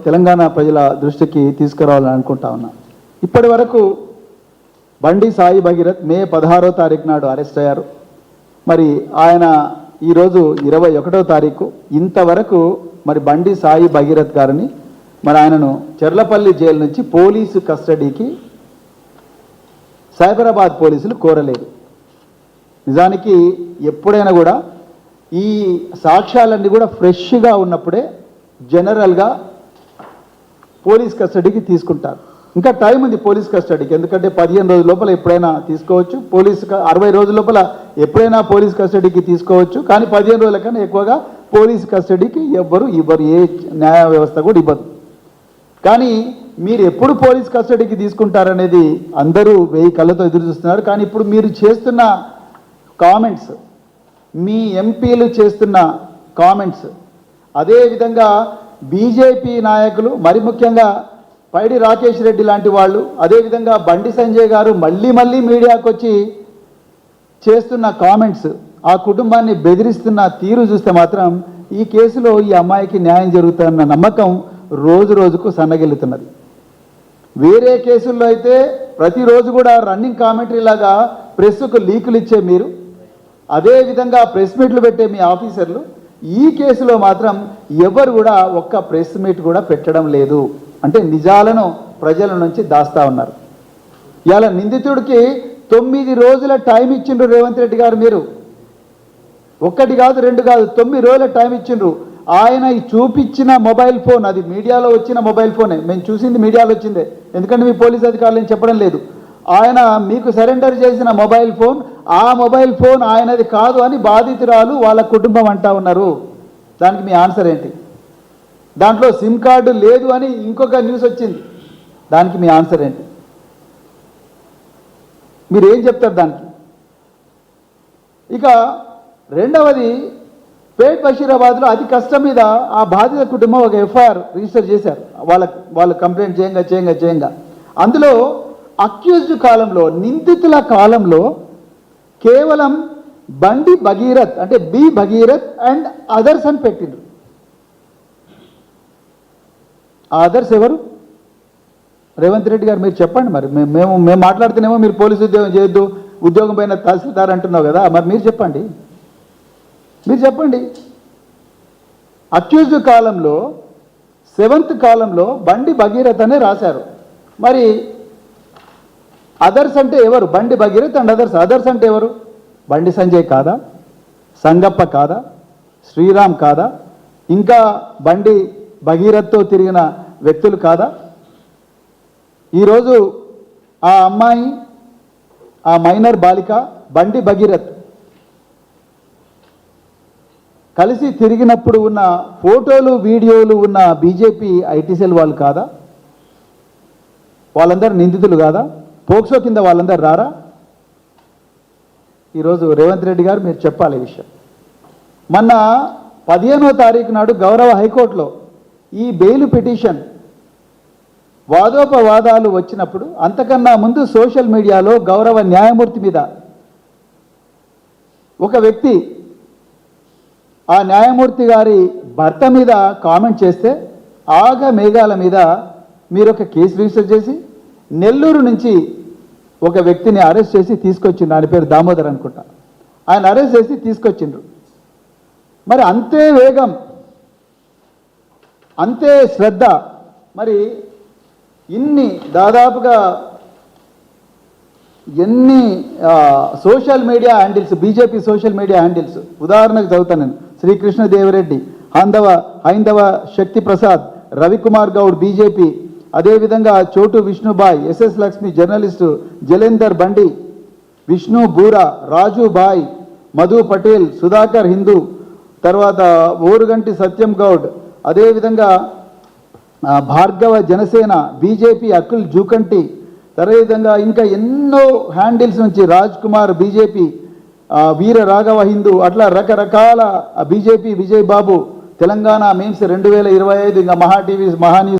తెలంగాణ ప్రజల దృష్టికి తీసుకురావాలని అనుకుంటా ఉన్నా. ఇప్పటి వరకు బండి సాయి భగీరథ్ మే 16వ తారీఖు నాడు అరెస్ట్ అయ్యారు. మరి ఆయన ఈరోజు 21వ తారీఖు. ఇంతవరకు మరి బండి సాయి భగీరథ్ గారిని మరి ఆయనను చెర్లపల్లి జైలు నుంచి పోలీసు కస్టడీకి సైబరాబాద్ పోలీసులు కోరలేదు. నిజానికి ఎప్పుడైనా కూడా ఈ సాక్ష్యాలన్నీ కూడా ఫ్రెష్గా ఉన్నప్పుడే జనరల్గా పోలీస్ కస్టడీకి తీసుకుంటారు. ఇంకా టైం ఉంది పోలీస్ కస్టడీకి, ఎందుకంటే 15 రోజుల లోపల ఎప్పుడైనా తీసుకోవచ్చు. 60 రోజుల లోపల ఎప్పుడైనా పోలీస్ కస్టడీకి తీసుకోవచ్చు. కానీ 15 రోజుల కన్నా ఎక్కువగా పోలీస్ కస్టడీకి ఇవ్వరు, ఏ న్యాయ వ్యవస్థ కూడా ఇవ్వదు. కానీ మీరు ఎప్పుడు పోలీస్ కస్టడీకి తీసుకుంటారనేది అందరూ 1000 కళ్ళతో ఎదురు చూస్తున్నారు. కానీ ఇప్పుడు మీరు చేస్తున్న కామెంట్స్, మీ ఎంపీలు చేస్తున్న కామెంట్స్, అదేవిధంగా బీజేపీ నాయకులు, మరి ముఖ్యంగా పైడి రాకేష్ రెడ్డి లాంటి వాళ్ళు, అదేవిధంగా బండి సంజయ్ గారు మళ్ళీ మీడియాకు వచ్చి చేస్తున్న కామెంట్స్, ఆ కుటుంబాన్ని బెదిరిస్తున్న తీరు చూస్తే మాత్రం ఈ కేసులో ఈ అమ్మాయికి న్యాయం జరుగుతుందన్న నమ్మకం రోజు రోజుకు సన్నగిల్లుతున్నది. వేరే కేసుల్లో అయితే ప్రతిరోజు కూడా రన్నింగ్ కామెంటరీ లాగా ప్రెస్కు లీకులు ఇచ్చే మీరు, అదేవిధంగా ప్రెస్ మీట్లు పెట్టే మీ ఆఫీసర్లు, ఈ కేసులో మాత్రం ఎవరు కూడా ఒక్క ప్రెస్ మీట్ కూడా పెట్టడం లేదు. అంటే నిజాలను ప్రజల నుంచి దాస్తా ఉన్నారు. ఇవాళ నిందితుడికి 9 రోజుల టైం ఇచ్చిండ్రు రేవంత్ రెడ్డి గారు. మీరు 1 కాదు 2 కాదు 9 రోజుల టైం ఇచ్చిండ్రు. ఆయన చూపించిన మొబైల్ ఫోన్, అది మీడియాలో వచ్చిన మొబైల్ ఫోనే, మేము చూసింది మీడియాలో వచ్చిందే, ఎందుకంటే మీ పోలీస్ అధికారులు ఏం చెప్పడం లేదు. ఆయన మీకు సరెండర్ చేసిన మొబైల్ ఫోన్, ఆ మొబైల్ ఫోన్ ఆయనది కాదు అని బాధితురాలు వాళ్ళ కుటుంబం అంటా ఉన్నారు. దానికి మీ ఆన్సర్ ఏంటి? దాంట్లో సిమ్ కార్డు లేదు అని ఇంకొక న్యూస్ వచ్చింది, దానికి మీ ఆన్సర్ ఏంటి? మీరు ఏం చెప్తారు దానికి? ఇక రెండవది, పేట్ బషీరాబాద్లో అతి కష్టం మీద ఆ బాధిత కుటుంబం ఒక ఎఫ్ఐఆర్ రిజిస్టర్ చేశారు. వాళ్ళు కంప్లైంట్ చేయంగా అందులో అక్యూజ్డ్ కాలంలో, నిందితుల కాలంలో కేవలం బండి భగీరథ్ అంటే బి భగీరథ్ అండ్ అదర్స్ అని పెట్టిండ్రు. ఆ అదర్స్ ఎవరు? రేవంత్ రెడ్డి గారు మీరు చెప్పండి. మరి మేము మాట్లాడుతున్నామో మీరు పోలీసు ఉద్యోగం చేయొద్దు, ఉద్యోగం పైన తహసీల్దార్ అంటున్నావు కదా, మరి మీరు చెప్పండి. అక్యూజ్డ్ కాలంలో 7th కాలంలో బండి భగీరథ్ అనే రాశారు. మరి అదర్స్ అంటే ఎవరు? బండి భగీరథ్ అండ్ అదర్స్ అంటే ఎవరు? బండి సంజయ్ కాదా? సంగప్ప కాదా? శ్రీరామ్ కాదా? ఇంకా బండి భగీరథ్తో తిరిగిన వ్యక్తులు కాదా? ఈరోజు ఆ అమ్మాయి, ఆ మైనర్ బాలిక బండి భగీరథ్ కలిసి తిరిగినప్పుడు ఉన్న ఫోటోలు, వీడియోలు ఉన్న బీజేపీ ఐటీ సెల్ వాళ్ళు కాదా? వాళ్ళందరూ నిందితులు కాదా? పోక్సో కింద వాళ్ళందరూ రారా? ఈరోజు రేవంత్ రెడ్డి గారు మీరు చెప్పాలి ఈ విషయం. మొన్న 15వ తారీఖు నాడు గౌరవ హైకోర్టులో ఈ బెయిల్ పిటిషన్ వాదోపవాదాలు వచ్చినప్పుడు, అంతకన్నా ముందు సోషల్ మీడియాలో గౌరవ న్యాయమూర్తి మీద ఒక వ్యక్తి, ఆ న్యాయమూర్తి గారి భర్త మీద కామెంట్ చేస్తే ఆగ మేఘాల మీద మీరు ఒక కేసు రిజిస్టర్ చేసి నెల్లూరు నుంచి ఒక వ్యక్తిని అరెస్ట్ చేసి తీసుకొచ్చిండ్రు. ఆయన పేరు దామోదర్ అనుకుంటా. ఆయన అరెస్ట్ చేసి తీసుకొచ్చిండ్రు. మరి అంతే వేగం, అంతే శ్రద్ధ, మరి దాదాపుగా ఎన్ని social media handles, BJP social media handles, ఉదాహరణకు చదువుతాను నేను. శ్రీకృష్ణదేవరెడ్డి, హైందవ శక్తి ప్రసాద్, రవికుమార్ గౌడ్ బీజేపీ, అదేవిధంగా చోటు విష్ణుబాయ్, ఎస్ఎస్ లక్ష్మి జర్నలిస్టు, జలేందర్ బండి, విష్ణు బూరా, రాజు బాయ్, మధు పటేల్, సుధాకర్ హిందూ, తర్వాత ఓరుగంటి సత్యం గౌడ్, అదేవిధంగా భార్గవ జనసేన బీజేపీ అకుల్ జూకంటి, అదేవిధంగా ఇంకా ఎన్నో హ్యాండిల్స్ నుంచి రాజ్ కుమార్ బీజేపీ, వీర రాఘవ హిందూ, అట్లా రకరకాల బీజేపీ, విజయ్ బాబు, తెలంగాణ మీమ్స్ 2025, ఇంకా మహా టీవీ, మహా న్యూస్